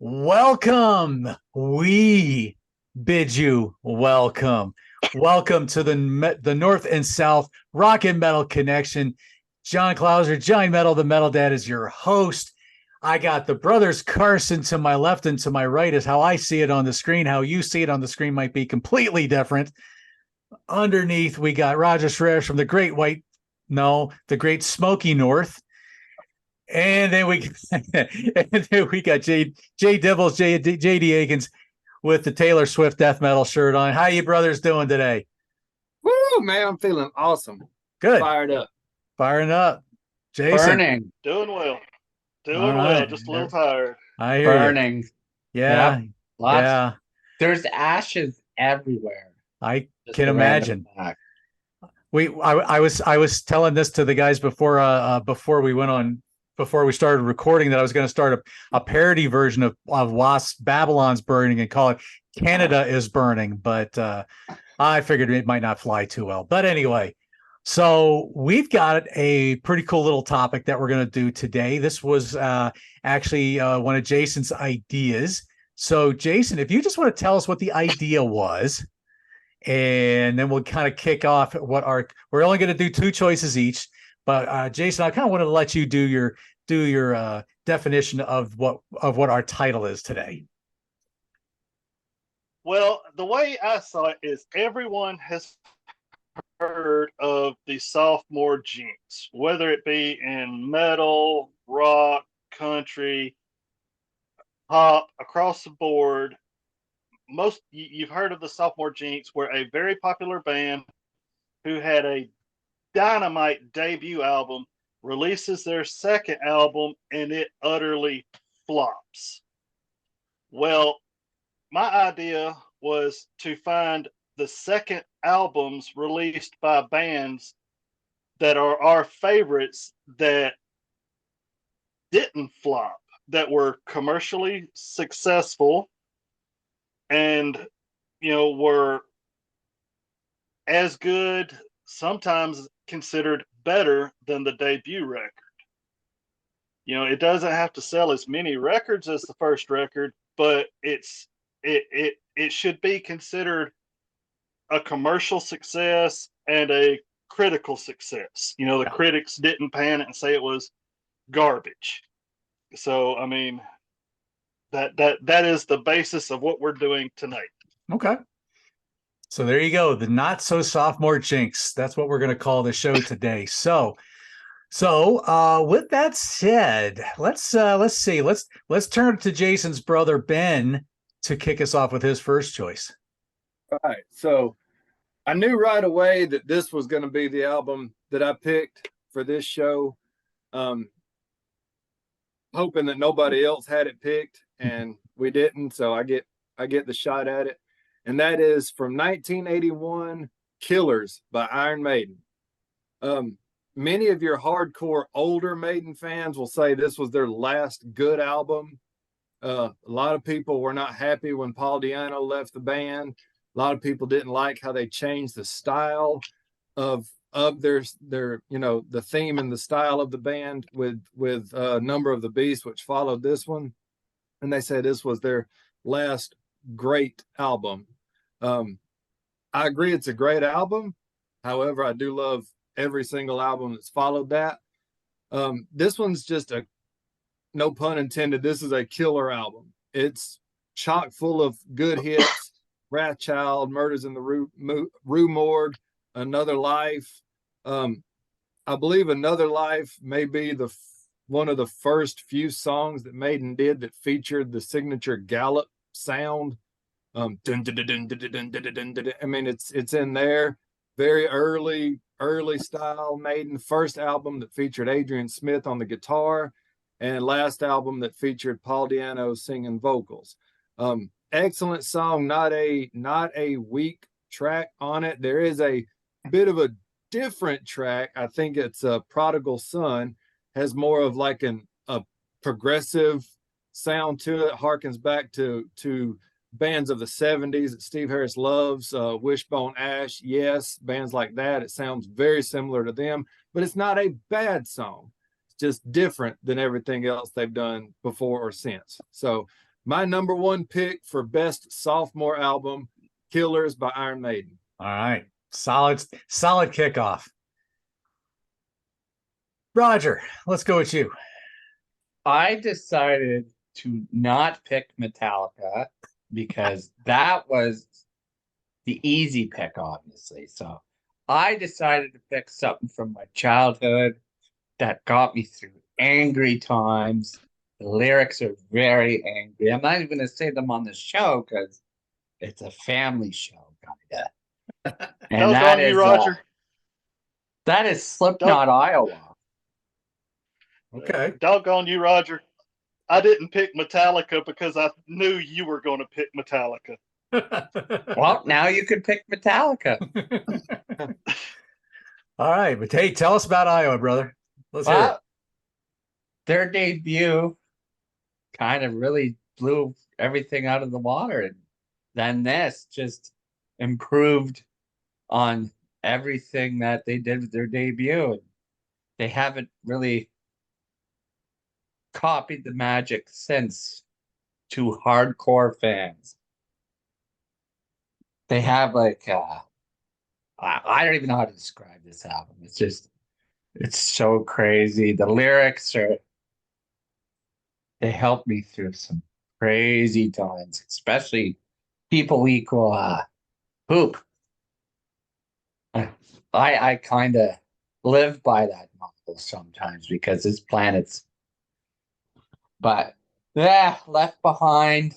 Welcome. We bid you welcome. Welcome to the North and South Rock and Metal Connection. John Clauser, Johnny Metal, the Metal Dad is your host. I got the brothers Carson to my left and to my right is how I see it on the screen. How you see it on the screen might be completely different. Underneath, we got Roger Schreier from the the Great Smoky North. And then we got Jay Dibbles, JD Akins with the Taylor Swift death metal shirt on. How you brothers doing today? Woo, man, I'm feeling awesome. Good. Fired up. Firing up. Jason. Burning. Doing well. All Doing well. right. Just a little tired. I hear you. Burning. Yeah. Yep. Lots. Yeah. There's ashes everywhere. I Just can a random imagine. fact. I was telling this to the guys before we started recording that I was going to start a parody version of Wasp Babylon's Burning and call it Canada is Burning, but I figured it might not fly too well. But anyway, so we've got a pretty cool little topic that we're going to do today. This was actually one of Jason's ideas. So Jason, if you just want to tell us what the idea was, and then we'll kind of kick off we're only going to do two choices each. But Jason, I kind of wanted to let you do your definition of what our title is today. Well, the way I saw it is everyone has heard of the sophomore jinx, whether it be in metal, rock, country, pop, across the board. You've heard of the sophomore jinx, where a very popular band who had a dynamite debut album releases their second album and it utterly flops. Well, my idea was to find the second albums released by bands that are our favorites that didn't flop, that were commercially successful and were as good, sometimes considered better than the debut record. It doesn't have to sell as many records as the first record, but it should be considered a commercial success and a critical success. The critics didn't pan it and say it was garbage. So I mean, that is the basis of what we're doing tonight. Okay. So there you go. The not so sophomore jinx. That's what we're going to call the show today. So with that said, let's see. Let's turn to Jason's brother Ben to kick us off with his first choice. All right. So I knew right away that this was going to be the album that I picked for this show. Hoping that nobody else had it picked, and we didn't. So I get the shot at it. And that is from 1981, Killers by Iron Maiden. Many of your hardcore older Maiden fans will say this was their last good album. A lot of people were not happy when Paul Di'Anno left the band. A lot of people didn't like how they changed the style of their the theme and the style of the band with Number of the Beast, which followed this one. And they said this was their last great album. I agree, it's a great album. However, I do love every single album that's followed that. This one's just no pun intended, this is a killer album. It's chock full of good hits. Wrathchild, Murders in the Rue Morgue, Another Life. I believe Another Life may be one of the first few songs that Maiden did that featured the signature gallop sound. I mean, it's in there. Very early style Maiden. First album that featured Adrian Smith on the guitar, and last album that featured Paul Di'Anno singing vocals. Excellent song, not a weak track on it. There is a bit of a different track. I think it's Prodigal Son, has more of like a progressive sound to it. Harkens back to bands of the 70s that Steve Harris loves, Wishbone Ash, Yes, bands like that. It sounds very similar to them, but it's not a bad song. It's just different than everything else they've done before or since. So My number one pick for best sophomore album, Killers by Iron Maiden. All right. Solid kickoff. Roger, let's go with you. I decided to not pick Metallica because that was the easy pick, obviously. So I decided to pick something from my childhood that got me through angry times. The lyrics are very angry. I'm not even going to say them on the show because it's a family show, kind of. And Doggone you, Roger. that is Slipknot, Iowa. Okay. Doggone you, Roger. I didn't pick Metallica because I knew you were going to pick Metallica. Well, now you could pick Metallica. All right, but hey, tell us about Iowa, brother. Let's hear it. Well, their debut kind of really blew everything out of the water. And then this just improved on everything that they did with their debut. And they haven't really copied the magic since to hardcore fans. They have like I don't even know how to describe this album. It's so crazy. The lyrics they helped me through some crazy times, especially people equal poop. I kind of live by that motto sometimes because this planet's, but yeah, Left Behind,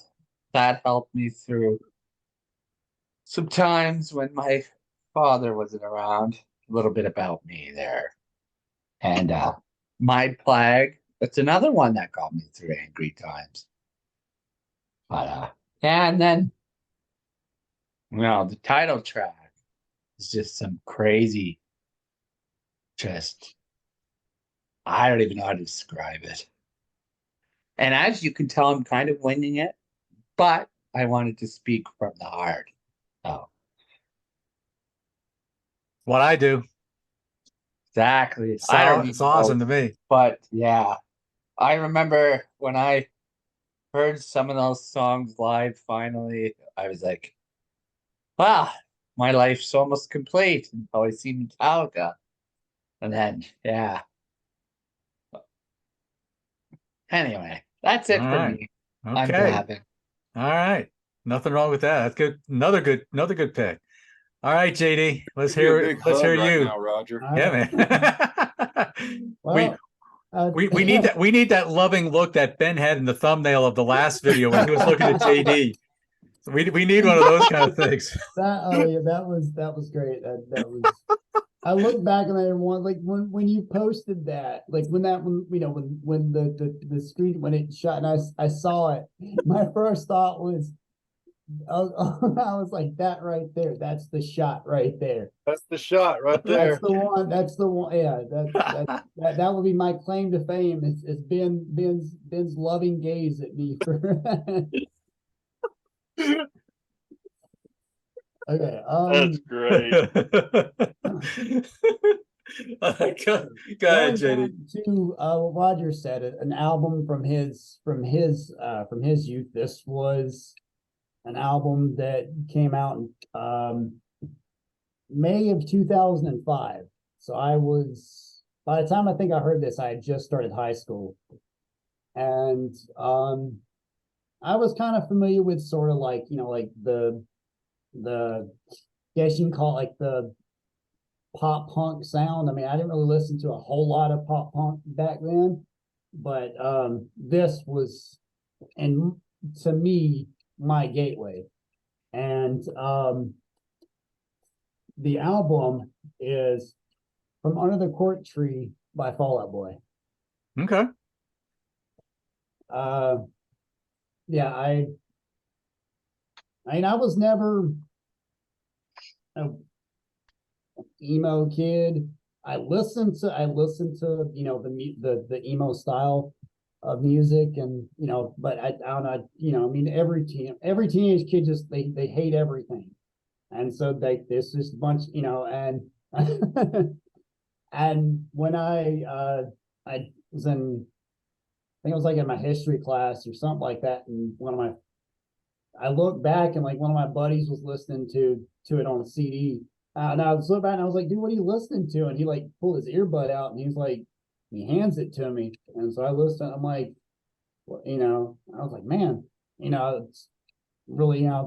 that helped me through some times when my father wasn't around. A little bit about me there. And My Plague, that's another one that got me through angry times. But yeah, and then the title track is just some crazy, just I don't even know how to describe it. And as you can tell, I'm kind of winging it, but I wanted to speak from the heart. Oh, What I do. exactly. I don't It's even awesome know, to me. but yeah, I remember when I heard some of those songs live. Finally, I was like, "Wow, my life's almost complete." Until I see Metallica, and then yeah. Anyway, that's All it for right. me. I'm Okay. blabbing. All right. Nothing wrong with that. That's good. Another good pick. All right, JD. Let's Give you hear a it. big Let's hug hear right you. now, Roger. Yeah, man. Well, We need that. We need that loving look that Ben had in the thumbnail of the last video when he was looking at JD. So we need one of those kind of things. Oh yeah, that was great. That was. I look back and I want like when you posted that, like when the screen when it shot and I saw it, my first thought was, I was like, that right there, that's the shot right there. That's the shot right there. That's the one. That's the one. Yeah, that would be my claim to fame. It's Ben's loving gaze at me for. Okay. That's great. Go ahead, JD. To what Roger said, an album from his youth. This was an album that came out in May of 2005. So by the time I think I heard this, I had just started high school, and I was kind of familiar with sort of like like the guess you can call it like the pop punk sound. I mean, I didn't really listen to a whole lot of pop punk back then, but this was, and to me, my gateway. And the album is From Under the Court Tree by Fall Out Boy. Okay. Yeah, I mean, I was never an emo kid. I listened to the emo style of music, and but I don't know, I mean, every teenage kid just they hate everything, and so there's just a bunch, and and when I was in think it was like in my history class or something like that. And I looked back and like one of my buddies was listening to it on CD. And I was looking back and I was like, dude, what are you listening to? And he like pulled his earbud out and he's like, he hands it to me. And so I listened. I'm like, well, I was like, man, it's really, I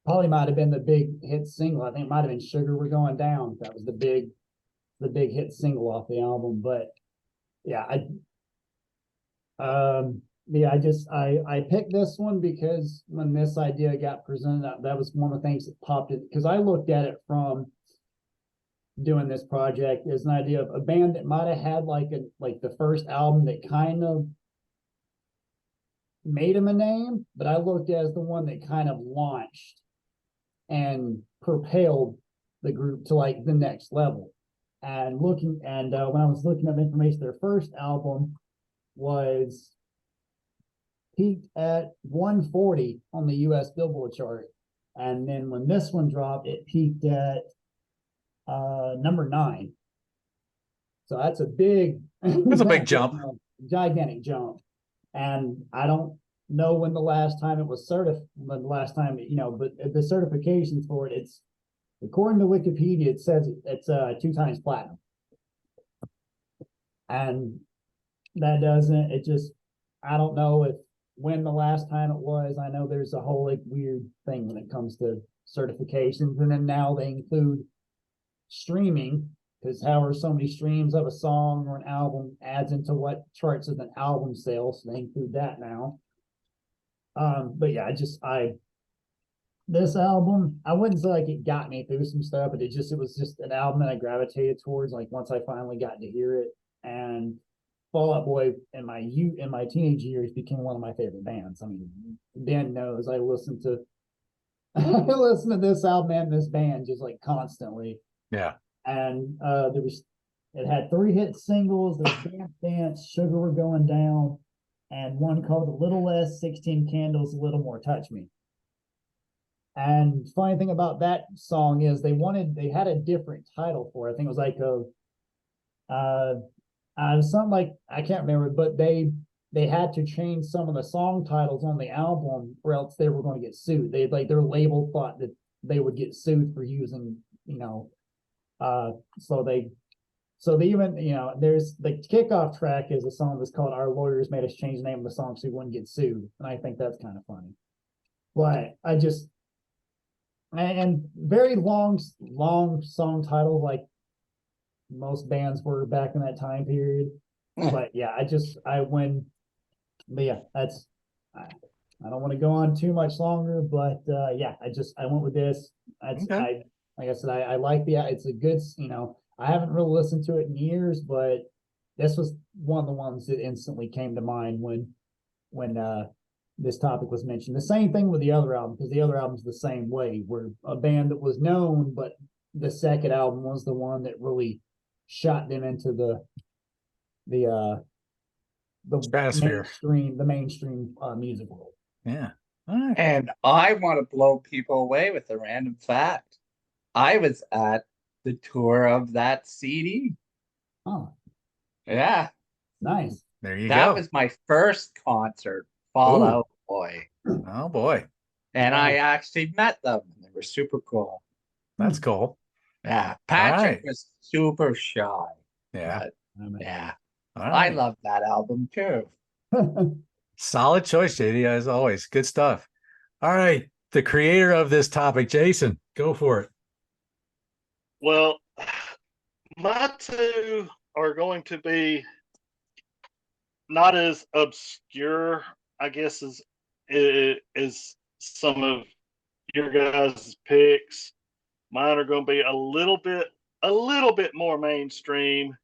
probably might have been the big hit single. I think it might have been Sugar We're Going Down. That was the big hit single off the album. But yeah, I picked this one because when this idea got presented, that was one of the things that popped in, because I looked at it from doing this project as an idea of a band that might have had like the first album that kind of made him a name, but I looked at it as the one that kind of launched and propelled the group to like the next level. And when I was looking up information, their first album was peaked at 140 on the US Billboard chart. And then when this one dropped, it peaked at number 9. So that's a big jump. Gigantic jump. And I don't know when the last time it was certified, but the certifications for it, it's according to Wikipedia, it says it's 2 times platinum. And that doesn't, it just, I don't know when the last time it was. I know there's a whole like weird thing when it comes to certifications, and then now they include streaming, because however so many streams of a song or an album adds into what charts as an album sale, so they include that now. But yeah, this album, I wouldn't say like it got me through some stuff, but it was just an album that I gravitated towards like once I finally got to hear it. And Fall Out Boy in my teenage years became one of my favorite bands. I mean, Ben knows I listen to this album and this band just like constantly. Yeah. And it had 3 hit singles. There was Dance Dance, Sugar We're Going Down, and one called A Little Less, 16 Candles, A Little More, Touch Me. And funny thing about that song is they had a different title for it. I think it was like something like, I can't remember, but they had to change some of the song titles on the album or else they were going to get sued. Their label thought that they would get sued for using, so they even, there's the kickoff track is a song that's called Our Lawyers Made Us Change the Name of the Song So We Wouldn't Get Sued. And I think that's kind of funny. But and very long song title, like most bands were back in that time period. But yeah, I don't want to go on too much longer, but yeah, I went with this. Okay. Like I said, I like it's a good, I haven't really listened to it in years, but this was one of the ones that instantly came to mind when this topic was mentioned. The same thing with the other album, because the other album's the same way, where a band that was known, but the second album was the one that really shot them into the stratosphere, mainstream music world. Yeah. All right. And I want to blow people away with a random fact. I was at the tour of that CD. Oh, Yeah. nice. There you That go. was my first concert, Fall Out Boy. Oh boy. And I actually met them. They were super cool. That's cool. Yeah. Patrick right. was super shy. Yeah. But, yeah. All I right. love that album too. Solid choice, JD, as always. Good stuff. All right. The creator of this topic, Jason, go for it. Well, my 2 are going to be not as obscure, I guess, as some of your guys' picks. Mine are going to be a little bit more mainstream,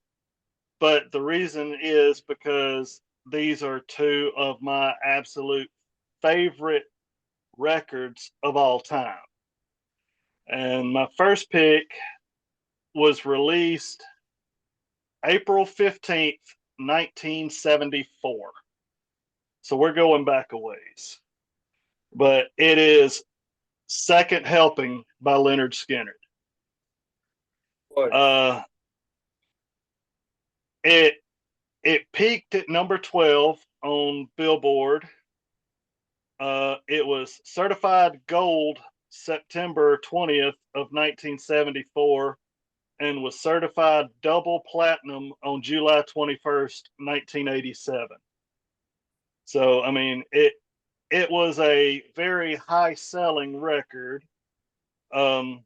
but the reason is because these are 2 of my absolute favorite records of all time. And my first pick was released April 15th, 1974. So we're going back a ways. But it is Second Helping by Leonard Skinner. It it peaked at number 12 on Billboard. It was certified gold September 20th of 1974 and was certified double platinum on July 21st, 1987. So, I mean, it was a very high selling record. And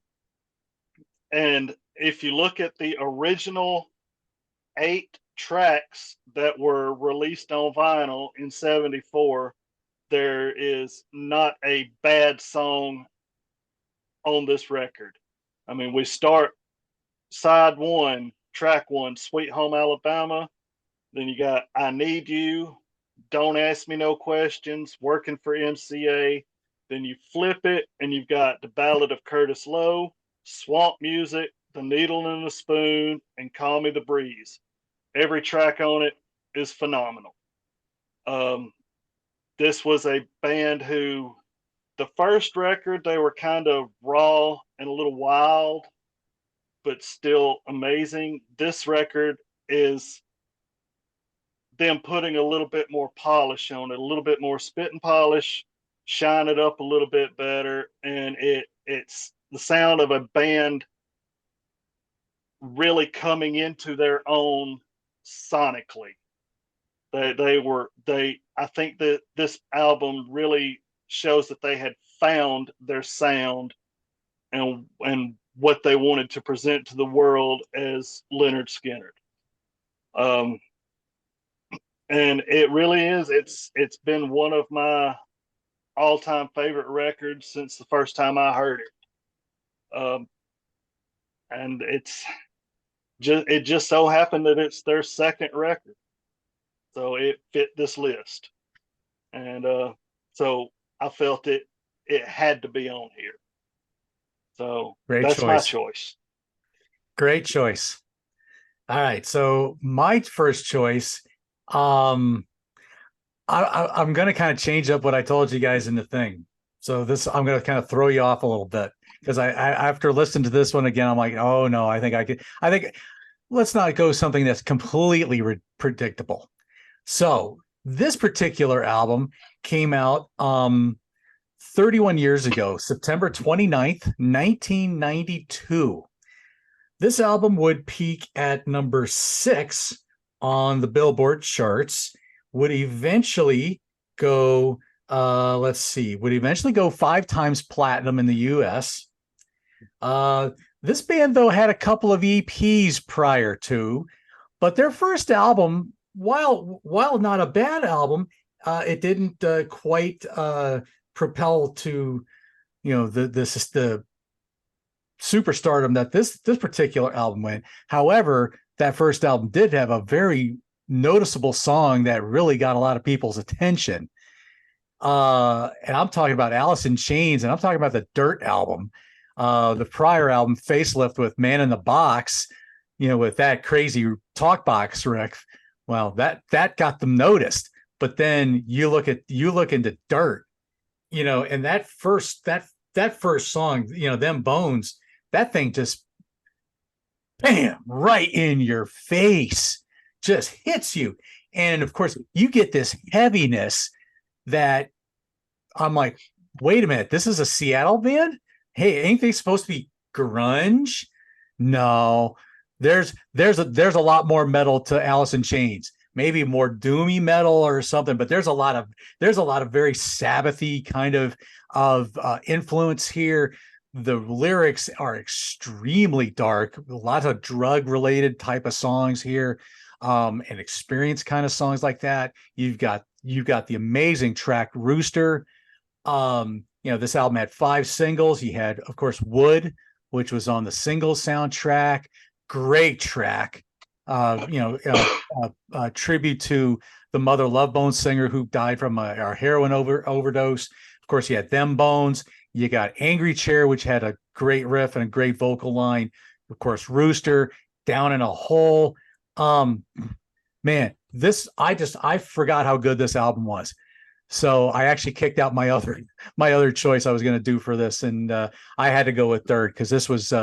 if you look at the original 8 tracks that were released on vinyl in 74, there is not a bad song on this record. I mean, we start side 1, track 1, Sweet Home Alabama. Then you got I Need You, Don't Ask Me No Questions, Working for MCA. Then you flip it and you've got The Ballad of Curtis Lowe, Swamp Music, The Needle and the Spoon, and Call Me the Breeze. Every track on it is phenomenal. This was a band who, the first record, they were kind of raw and a little wild, but still amazing. This record is them putting a little bit more polish on it, a little bit more spit and polish, shine it up a little bit better, and it's the sound of a band really coming into their own sonically. I think that this album really shows that they had found their sound and what they wanted to present to the world as Lynyrd Skynyrd. And it really is, it's been one of my all-time favorite records since the first time I heard it. And it just so happened that it's their second record. So it fit this list. And so I felt it had to be on here. So that's my choice. Great choice. All right. So my first choice, I'm going to kind of change up what I told you guys in the thing. So I'm going to kind of throw you off a little bit because I after listening to this one again, I'm like, oh no, I think let's not go something that's completely predictable. So this particular album came out 31 years ago, September 29th, 1992. This album would peak at number 6 on the Billboard charts, would eventually go, would eventually go 5 times platinum in the US. This band, though, had a couple of EPs prior to, but their first album, while not a bad album, it didn't quite propel to, the superstardom that this particular album went. However, that first album did have a very noticeable song that really got a lot of people's attention. And I'm talking about Alice in Chains, and I'm talking about the Dirt album. The prior album, Facelift, with Man in the Box, with that crazy talk box riff. Well, that got them noticed. But then you look into Dirt, and that first song, Them Bones, that thing just bam, right in your face, just hits you. And of course, you get this heaviness that I'm like, wait a minute, this is a Seattle band? Hey, ain't they supposed to be grunge? No, there's a lot more metal to Alice in Chains, maybe more doomy metal or something, but there's a lot of very Sabbathy kind of influence here. The lyrics are extremely dark, lots of drug related type of songs here, and experience kind of songs like that. You've got the amazing track Rooster. This album had 5 singles. You had, of course, Wood, which was on the single soundtrack. Great track. Tribute to the Mother Love Bone singer who died from a heroin overdose. Of course, you had Them Bones. You got Angry Chair, which had a great riff and a great vocal line. Of course, Rooster, Down in a Hole. Man, I forgot how good this album was. So I actually kicked out my other choice I was going to do for this, and I had to go with Dirt because this was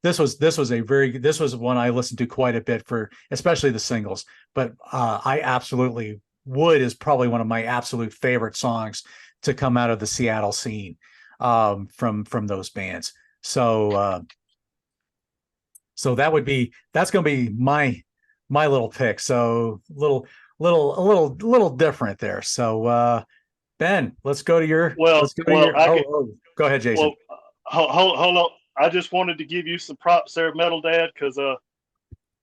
this was one I listened to quite a bit for, especially the singles. But I absolutely Wood is probably one of my absolute favorite songs to come out of the Seattle scene, from those bands. So that's gonna be my little pick. So little different there. So Ben, let's go to your Well, let's go to your I can. go ahead, Jason. Well, hold on. I just wanted to give you some props there, Metal Dad, because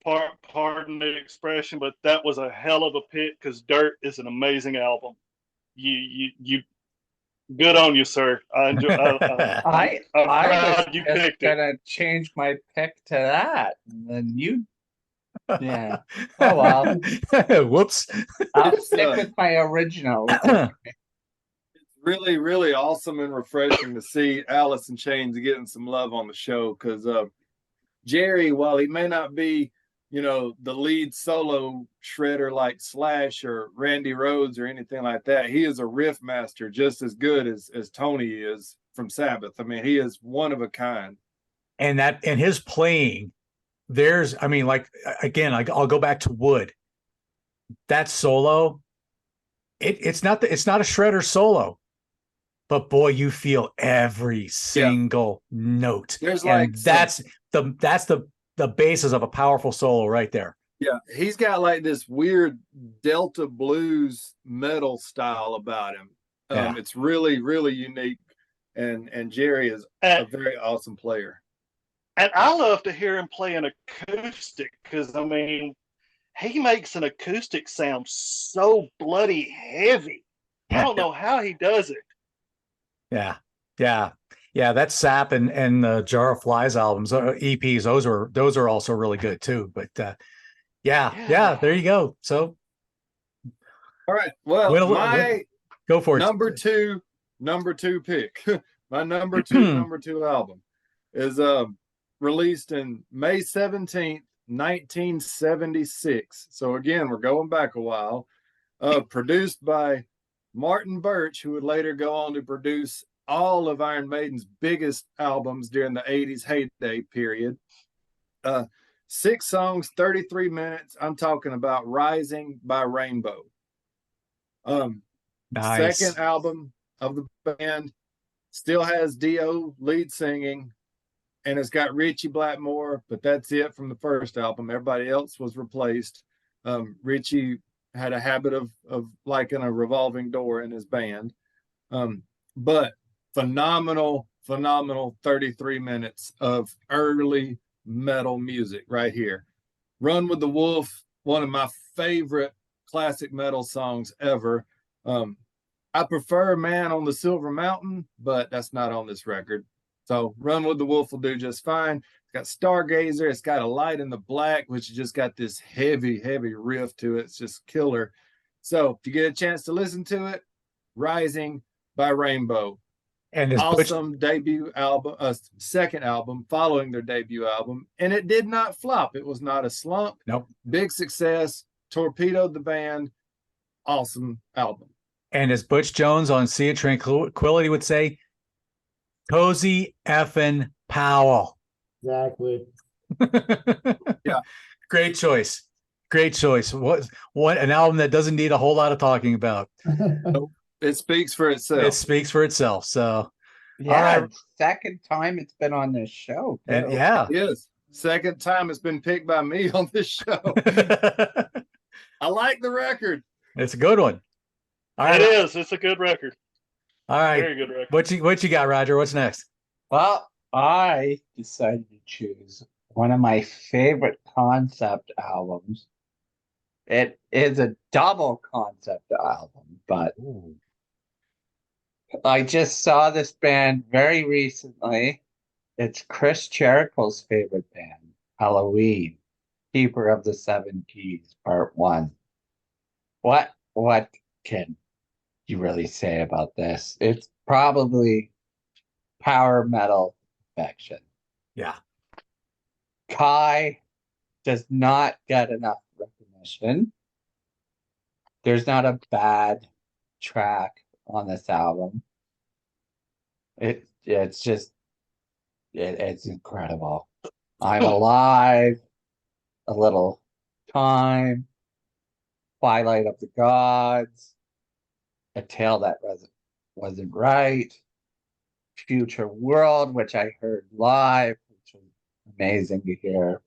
pardon the expression, but that was a hell of a pick. Because Dirt is an amazing album. You good on you, sir. I enjoy. I'm I was proud you just picked it. gonna change my pick to that, and then you, yeah. Oh well, Whoops. I'll It's, stick with my original. really, really awesome and refreshing to see Alice in Chains getting some love on the show, because Jerry, while he may not be, the lead solo shredder like Slash or Randy Rhoads or anything like that, he is a riff master just as good as Tony is from Sabbath. I mean, he is one of a kind. And his playing, like, again, I'll go back to Wood. That solo, it's not a shredder solo, but boy, you feel every single note. There's that's the basis of a powerful solo right there. Yeah, he's got like this weird Delta blues metal style about him. It's really, really unique, and Jerry is a very awesome player. And I love to hear him play an acoustic, because I mean, he makes an acoustic sound so bloody heavy. I don't know how he does it. Yeah. That Sap and the Jar of Flies albums, EPs, those are also really good too. But yeah, there you go. So, all right, well, go for it. Number two pick, my number two album is released in May 17th, 1976. So again, we're going back a while. Produced by Martin Birch, who would later go on to produce all of Iron Maiden's biggest albums during the 80s heyday period. 6 songs, 33 minutes. I'm talking about Rising by Rainbow. Nice. Second album of the band, still has Dio lead singing, and it's got Richie Blackmore, but that's it from the first album. Everybody else was replaced. Richie had a habit of liking a revolving door in his band. But phenomenal 33 minutes of early metal music right here. Run with the Wolf, one of my favorite classic metal songs ever. I prefer Man on the Silver Mountain, but that's not on this record. So Run with the Wolf will do just fine. It's got Stargazer. It's got A Light in the Black, which has just got this heavy riff to it. It's just killer. So if you get a chance to listen to it, Rising by Rainbow. And his awesome debut album, second album following their debut album. And it did not flop. It was not a slump. Nope. Big success. Torpedoed the band. Awesome album. And as Butch Jones on Sea of Tranquility would say, cozy effing Powell. Exactly. Yeah. Great choice. What an album that doesn't need a whole lot of talking about. It speaks for itself. So yeah, right. Second time it's been on this show. And yeah. Yes. Second time it's been picked by me on this show. I like the record. It's a good one. All right. It is. It's a good record. All right. Very good record. What you got, Roger? What's next? Well, I decided to choose one of my favorite concept albums. It is a double concept album, but I just saw this band very recently. It's Chris Jericho's favorite band, Halloween, Keeper of the Seven Keys, Part 1. What can you really say about this? It's probably power metal perfection. Yeah. Kai does not get enough recognition. There's not a bad track on this album. It's incredible. I'm Alive, A Little Time, Twilight of the Gods, A Tale That Wasn't Right, Future World, which I heard live, which was amazing to hear.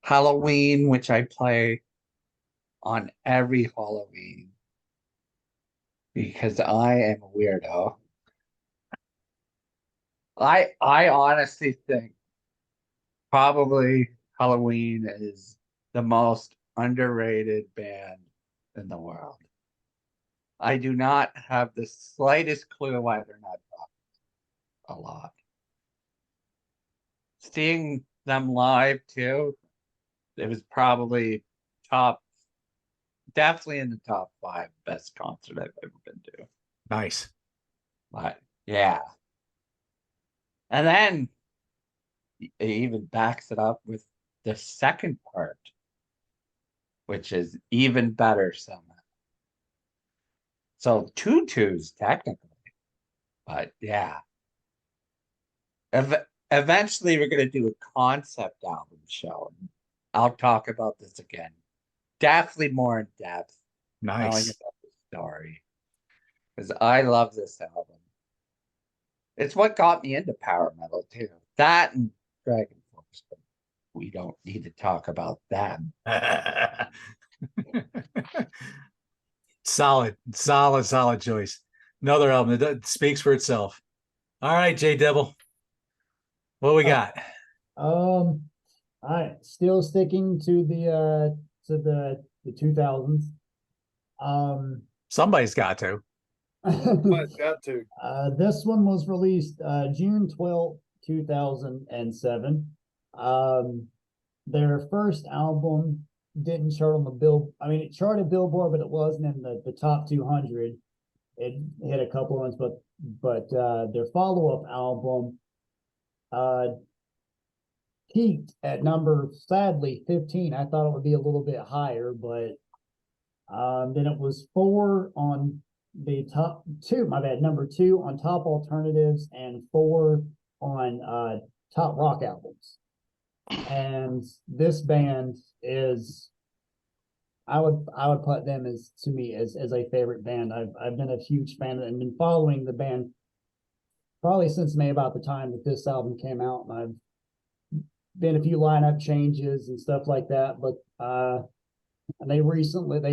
Halloween, which I play on every Halloween because I am a weirdo. I honestly think probably Halloween is the most underrated band in the world. I do not have the slightest clue why they're not talking a lot. Seeing them live too, it was probably definitely in the top 5 best concert I've ever been to. Nice. But yeah. And then it even backs it up with the second part, which is even better somehow. So 2 twos technically, but yeah. Eventually, we're going to do a concept album show. I'll talk about this again. Definitely more in depth. Telling Nice. about the story. Because I love this album. It's what got me into power metal too. That and Dragon Force, but we don't need to talk about that. Solid choice. Another album that speaks for itself. All right, J Devil. What we got? All right, still sticking to the 2000s. Somebody's got to. But got to. This one was released June 12th, 2007. Their first album didn't chart on the it charted Billboard, but it wasn't in the top 200. It hit a couple ones, but their follow-up album peaked at number, sadly, 15. I thought it would be a little bit higher, but then it was 4 on the top 2, my bad, number 2 on top alternatives and 4 on top rock albums. And this band is, I would put them as, to me, as a favorite band. I've been a huge fan of it and been following the band probably since May, about the time that this album came out, and I've been a few lineup changes and stuff like that, but and they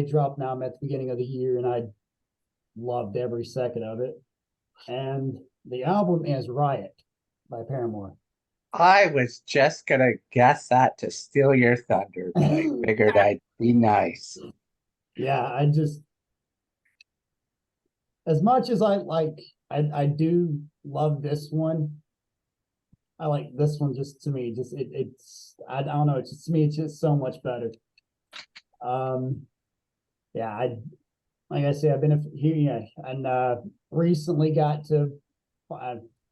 dropped an album at the beginning of the year, and I loved every second of it. And the album is Riot by Paramore. I was just gonna guess that to steal your thunder, but I figured I'd be nice. Yeah, I just, as much as I do love this one. I like this one just, to me, just it's I don't know, it's just, to me it's just so much better. Yeah, like I said, I've been here, and recently got to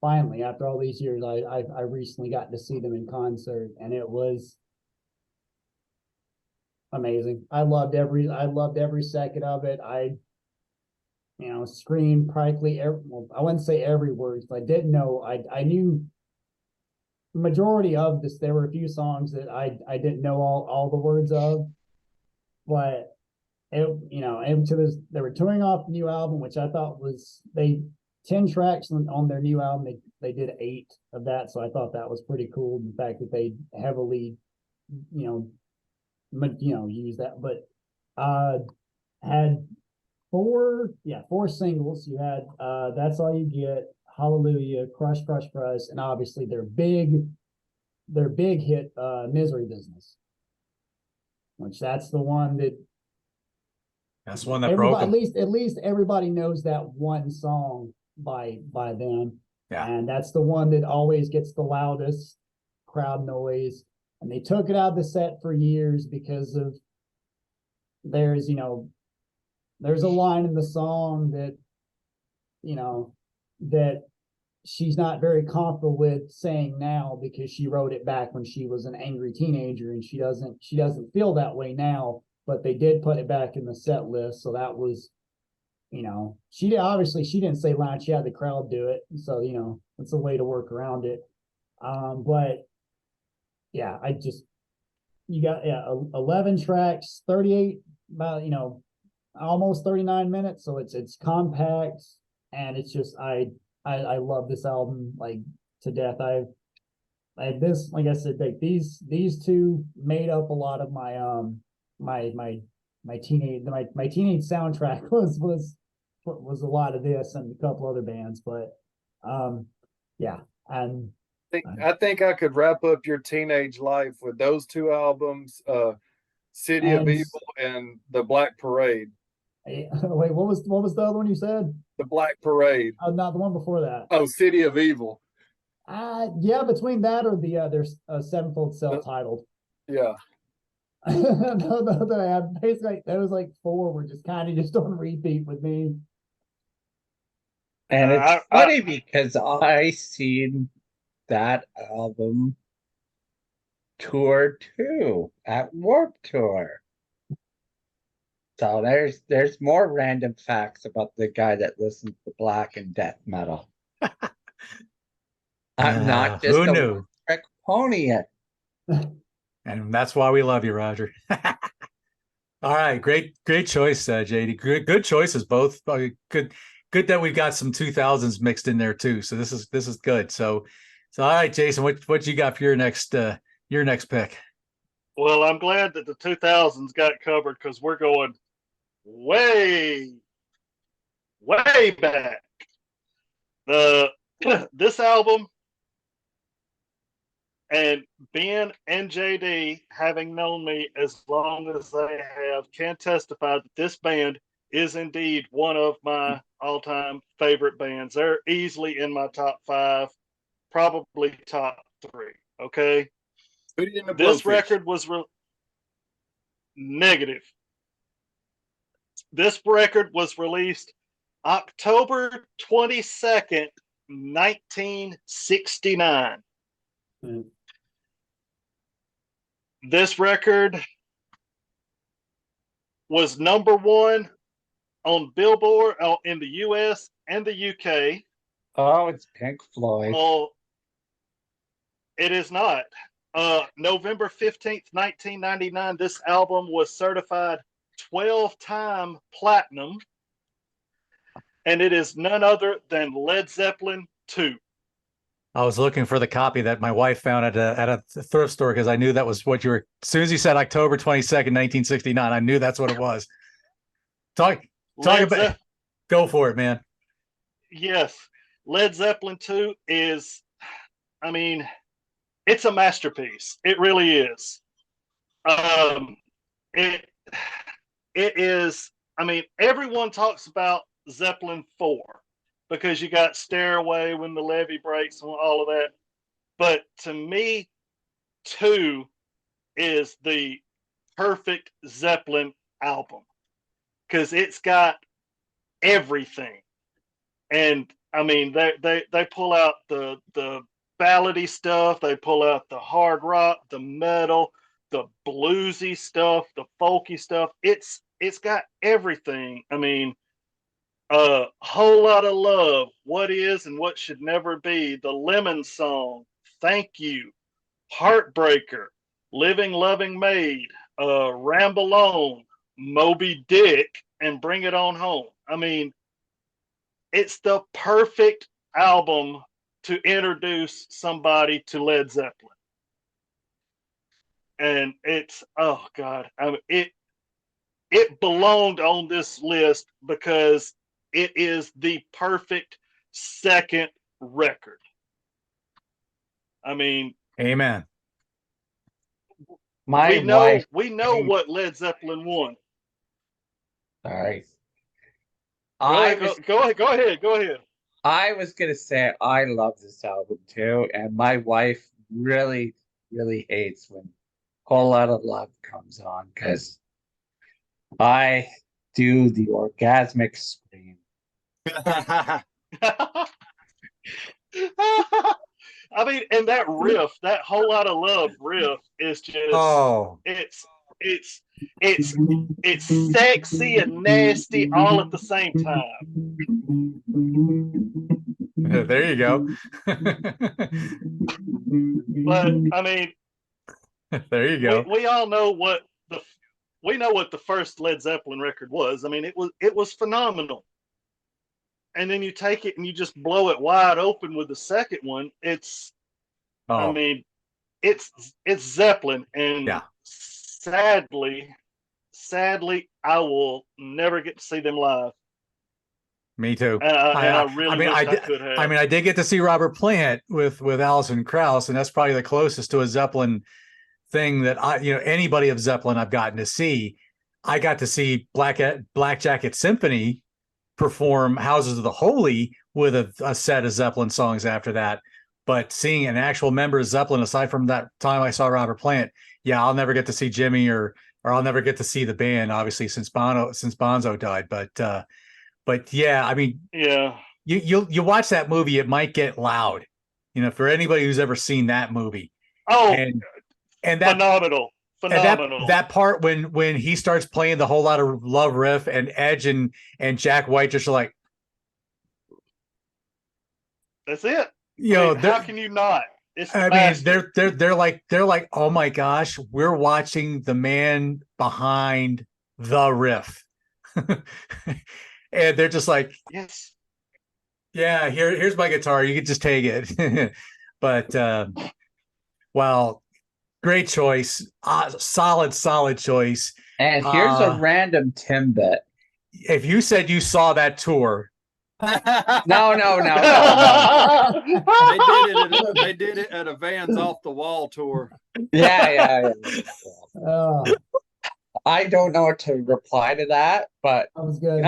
finally, after all these years, I recently got to see them in concert, and it was amazing. I loved every second of it. I screamed practically I wouldn't say every word, but I didn't know. I knew the majority of this. There were a few songs that I didn't know all the words of, but and to this, they were touring off the new album, which I thought was 10 tracks on their new album. They did 8 of that, so I thought that was pretty cool. The fact that they heavily, use that, but had 4 singles. You had That's All You Get, Hallelujah, Crush, and obviously their big hit, Misery Business, which that's the one that broke them. At least everybody knows that one song by them. Yeah. And that's the one that always gets the loudest crowd noise. And they took it out of the set for years because of there's a line in the song that that she's not very comfortable with saying now, because she wrote it back when she was an angry teenager, and she doesn't feel that way now, but they did put it back in the set list. So that was, she didn't say line, she had the crowd do it. So, it's a way to work around it. But yeah, you got 11 tracks, 38, about almost 39 minutes. So it's compact, and it's just I love this album like to death. I this, like I said, like these two made up a lot of my my teenage soundtrack was a lot of this and a couple other bands, but yeah, and I think I could wrap up your teenage life with those two albums, City of and Evil and The Black Parade. wait, what was the other one you said? The Black Parade. Oh, not the one before that. Oh, City of Evil. Yeah, between that or there's Sevenfold self-titled. Yeah. Basically, those like four were just kind of just on repeat with me. And it's funny because I seen that album tour too at Warped Tour. So there's more random facts about the guy that listens to black and death metal. I'm not just who a knew? trick pony. And that's why we love you, Roger. All right, great choice, JD. Good choices, both. Good that we've got some 2000s mixed in there too. So this is good. So all right, Jason, what you got for your next pick? Well, I'm glad that the 2000s got covered because we're going way back. This album, and Ben and JD, having known me as long as they have, can testify that this band is indeed one of my all-time favorite bands. They're easily in my top 5, probably top 3. Okay, this record was negative. This record was released October 22nd, 1969. Mm. This record was number 1 on Billboard in the US and the UK. Oh, it's Pink Floyd. Oh, it is not. November 15th, 1999, this album was certified 12-time platinum, and it is none other than Led Zeppelin 2. I was looking for the copy that my wife found at a thrift store because I knew that was what you were. As soon as you said October 22nd, 1969, I knew that's what it was. Talk about. Go for it, man. Yes, Led Zeppelin 2 is, I mean, it's a masterpiece. It really is. It is. I mean, everyone talks about Zeppelin 4 because you got Stairway when the levee breaks and all of that. But to me, 2 is the perfect Zeppelin album because it's got everything. And I mean, they pull out the ballady stuff, they pull out the hard rock, the metal, the bluesy stuff, the folky stuff. It's got everything. I mean, a whole lot of love, what is and what should never be, the Lemon Song, Thank You, Heartbreaker, Living Loving Maid, Ramble On, Moby Dick, and Bring It On Home. I mean, it's the perfect album to introduce somebody to Led Zeppelin. And it's, oh God, I mean, it belonged on this list because it is the perfect second record. I mean, amen. We know what Led Zeppelin won. Sorry. Go ahead. I was gonna say I love this album too, and my wife really, really hates when Whole Lot of Love comes on because I do the orgasmic scream. I mean, and that riff, that Whole Lot of Love riff is just it's sexy and nasty all at the same time. There you go. But I mean, There you go. we all know what the first Led Zeppelin record was. I mean, it was phenomenal. And then you take it and you just blow it wide open with the second one. I Oh, mean, it's Zeppelin, and yeah. sadly, I will never get to see them live. Me too. And I really wish I could have. I mean, I did get to see Robert Plant with Alison Krauss, and that's probably the closest to a Zeppelin thing that anybody of Zeppelin I've gotten to see. I got to see Black Jacket Symphony perform Houses of the Holy with a set of Zeppelin songs after that. But seeing an actual member of Zeppelin, aside from that time I saw Robert Plant, yeah, I'll never get to see Jimmy or I'll never get to see the band, obviously, since Bonzo died. But yeah, I mean, yeah, you watch that movie, it might get loud, for anybody who's ever seen that movie. Oh, and that phenomenal. And that part when he starts playing the Whole Lot of Love riff, and Edge and Jack White just are like, that's it. How can you not? I mean, they're like, oh my gosh, we're watching the man behind the riff. And they're just like, yes, yeah, here's my guitar, you can just take it. But well, great choice, solid choice. And here's a random Timbit. If you said you saw that tour, no. They did it at a Vans Off the Wall tour. Yeah. I don't know what to reply to that, but that was good.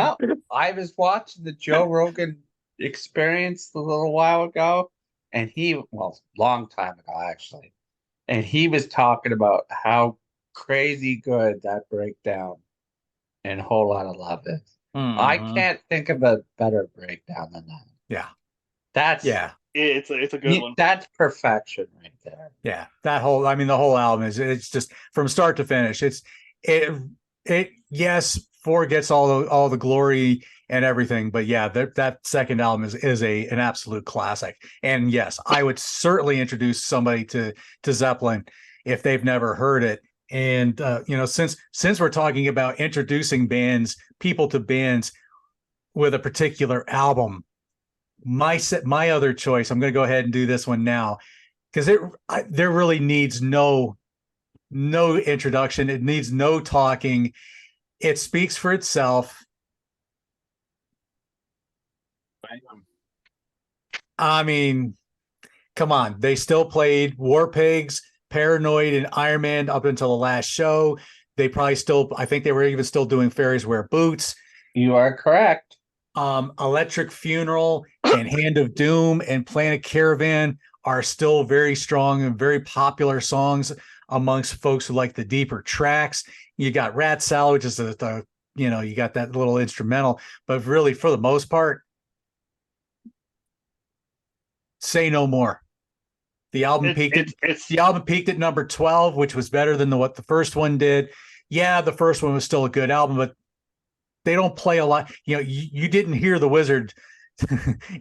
I was watching the Joe Rogan Experience a little while ago, and long time ago actually, and he was talking about how crazy good that breakdown and Whole Lot of Love is. Mm-hmm. I can't think of a better breakdown than that. Yeah, it's a good one. That's perfection right there. Yeah, the whole album it's just from start to finish. Yes, 4 gets all the glory and everything, but yeah, that second album is an absolute classic. And yes, I would certainly introduce somebody to Zeppelin if they've never heard it. And since we're talking about introducing people to bands with a particular album, my other choice, I'm going to go ahead and do this one now, because there really needs no introduction. It needs no talking. It speaks for itself. I mean, come on. They still played War Pigs, Paranoid, and Iron Man up until the last show. They probably I think they were even still doing Fairies Wear Boots. You are correct. Electric Funeral and Hand of Doom and Planet Caravan are still very strong and very popular songs amongst folks who like the deeper tracks. You got Rat Salad, which is you got that little instrumental, but really for the most part, Say No More. The album peaked at number 12, which was better than what the first one did. Yeah, the first one was still a good album, but they don't play a lot. You didn't hear the Wizard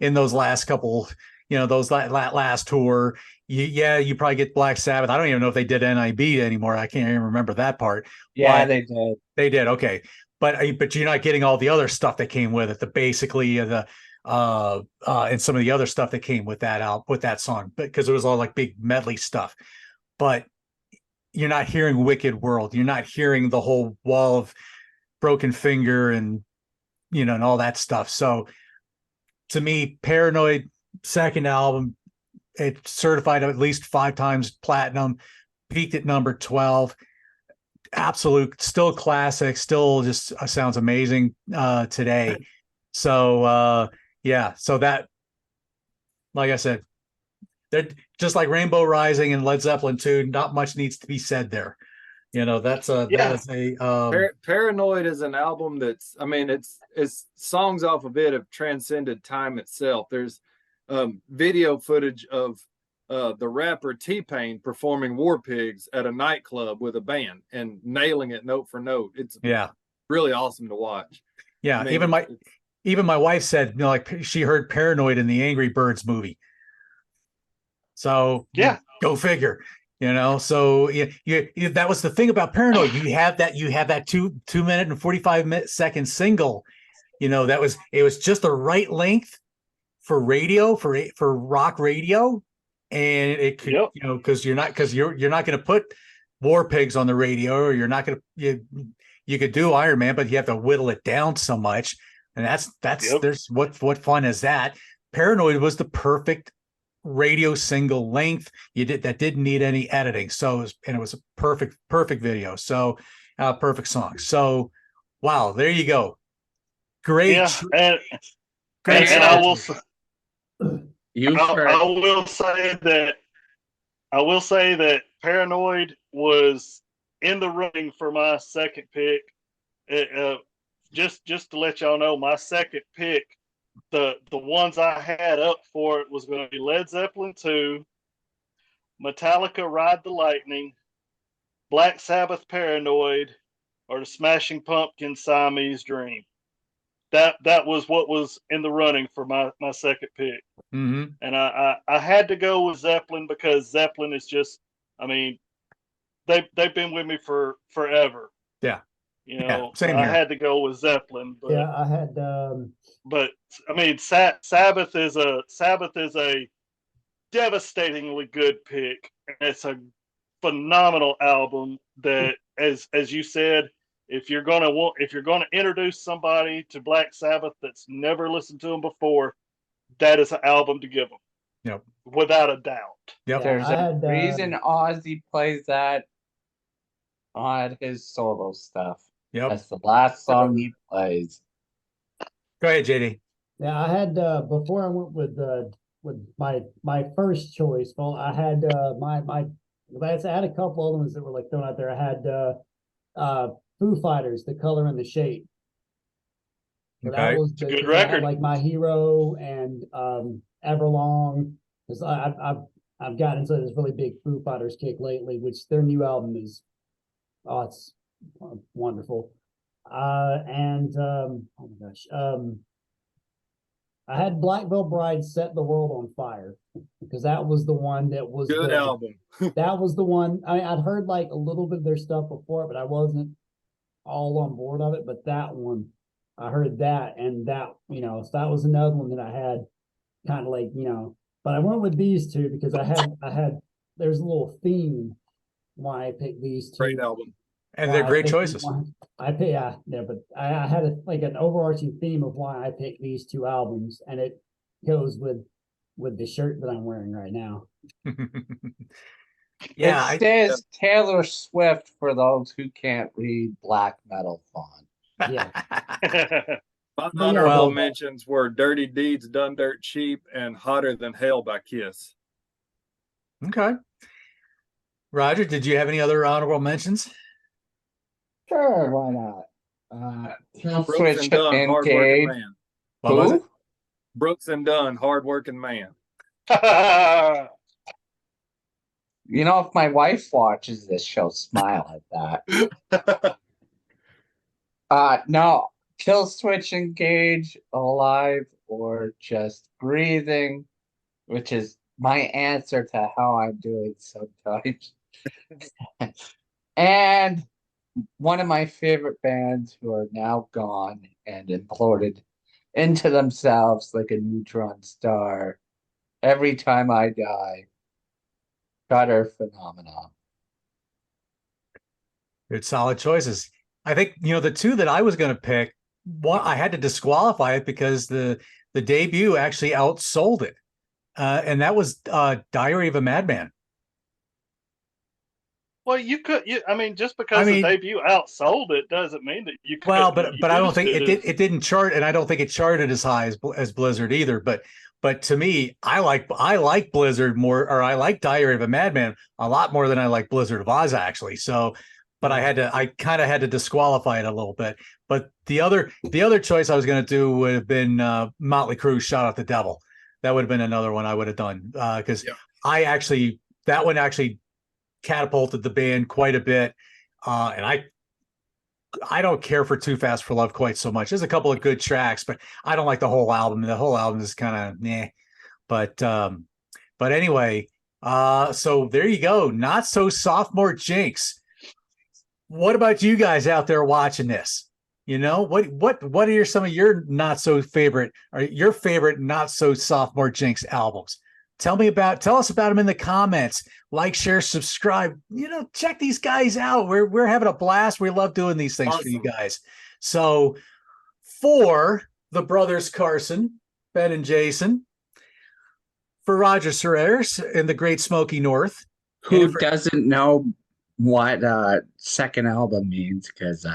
in those last couple, those last tour. You probably get Black Sabbath. I don't even know if they did NIB anymore. I can't even remember that part. Yeah, they did. They did. Okay. But you're not getting all the other stuff that came with it. And some of the other stuff that came with that song, because it was all like big medley stuff. But you're not hearing Wicked World. You're not hearing the whole Wall of Broken Finger and all that stuff. So to me, Paranoid, second album, it certified at least 5 times platinum, peaked at number 12. Absolute, still classic, still just sounds amazing today. So so that, like I said, they're just like Rainbow Rising and Led Zeppelin 2. Not much needs to be said there. That is a Paranoid is an album that's, it's songs off of it have transcended time itself. There's video footage of the rapper T-Pain performing War Pigs at a nightclub with a band and nailing it note for note. It's really awesome to watch. Yeah, even my wife said, like she heard Paranoid in the Angry Birds movie. So Yeah. go figure. So that was the thing about Paranoid. You have that 2 minute and 45-second single. It was just the right length for radio, for rock radio, and it could, Yep. because you're not going to put War Pigs on the radio, or you're not going to you could do Iron Man, but you have to whittle it down so much, and that's Yep. there's what fun is that? Paranoid was the perfect radio single length. That didn't need any editing, so it was a perfect video. So perfect song. So wow, there you go. Great. Yeah, and Great. and I will You've I heard will say that Paranoid was in the running for my second pick. Just to let y'all know, my second pick, the ones I had up for it was going to be Led Zeppelin 2, Metallica Ride the Lightning, Black Sabbath Paranoid, or the Smashing Pumpkins Siamese Dream. That was what was in the running for my second pick. Mm-hmm. And I had to go with Zeppelin because Zeppelin is just, I mean, they've been with me for forever. Yeah. I Same here. had to go with Zeppelin. But, Yeah, I had. But I mean, Sabbath is a devastatingly good pick. It's a phenomenal album that, as you said, if you're gonna introduce somebody to Black Sabbath that's never listened to them before, that is an album to give them. Yep. Without a doubt. Yep. There's a reason Ozzy plays that on his solo stuff. Yep. That's the last song he plays. Go ahead, JD. Yeah, I had before I went with my first choice. Well, I had I had a couple other ones that were like thrown out there. I had Foo Fighters, The Color and the Shape. So Okay. that was It's a good I had, record. like My Hero and Everlong. Because I've gotten into this really big Foo Fighters kick lately, which their new album is it's wonderful. And oh my gosh, I had Black Veil Bride Set the World on Fire because that was the one that was Good album. That was the one. I'd heard like a little bit of their stuff before, but I wasn't all on board of it. But that one, I heard that, and that, so that was another one that I had kind of like, but I went with these two because I had there's a little theme why I picked these two. Great album. And they're great choices. But I had an overarching theme of why I picked these two albums, and it goes with the shirt that I'm wearing right now. Yeah, it says Taylor Swift for those who can't read black metal font. Yeah. My honorable mentions were Dirty Deeds Done Dirt Cheap and Hotter Than Hell by Kiss. Okay. Roger, did you have any other honorable mentions? Sure, why not? Brooks and Dunn, Hardworking Man. What was it? Brooks and Dunn, Hardworking Man. If my wife watches this, she'll smile at that. No, Kill Switch Engage, Alive, or Just Breathing, which is my answer to how I'm doing sometimes. And one of my favorite bands who are now gone and imploded into themselves like a neutron star. Every Time I Die. Gutter Phenomenon. Good, solid choices. I think, the two that I was going to pick, one, I had to disqualify it because the debut actually outsold it. And that was Diary of a Madman. Well, just because the debut outsold it doesn't mean that you could. Well, but I don't think it didn't chart, and I don't think it charted as high as Blizzard either. But to me, I like Blizzard more, or I like Diary of a Madman a lot more than I like Blizzard of Oz actually. So, but I kind of had to disqualify it a little bit. But the other choice I was going to do would have been Motley Crue, Shout at the Devil. That would have been another one I would have done because that one actually catapulted the band quite a bit, and I don't care for Too Fast for Love quite so much. There's a couple of good tracks, but I don't like the whole album. The whole album is kind of nah. But anyway, so there you go. Not so sophomore Jinx. What about you guys out there watching this? You know, what are some of your not so favorite or your favorite not so sophomore Jinx albums? Tell us about them in the comments. Like, share, subscribe. You know, check these guys out. We're having a blast. We love doing these things for you guys. So for the brothers Carson, Ben and Jason, for Roger Serrers in the Great Smoky North. Who doesn't know what second album means? Because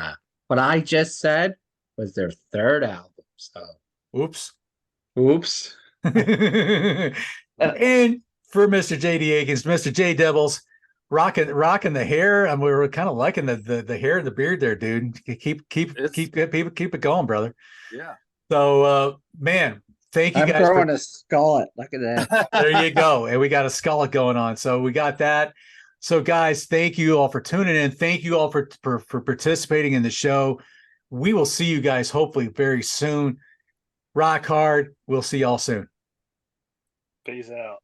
what I just said was their third album. So oops. And for Mr. J.D. Akins, Mr. J. Devils, rocking the hair. We were kind of liking the hair and the beard there, dude. Keep it going, brother. Yeah. So, man, thank you I'm guys. throwing a skullet. Look at that. There you go. And we got a skullet going on. So we got that. So, guys, thank you all for tuning in. Thank you all for participating in the show. We will see you guys hopefully very soon. Rock hard. We'll see y'all soon. Peace out.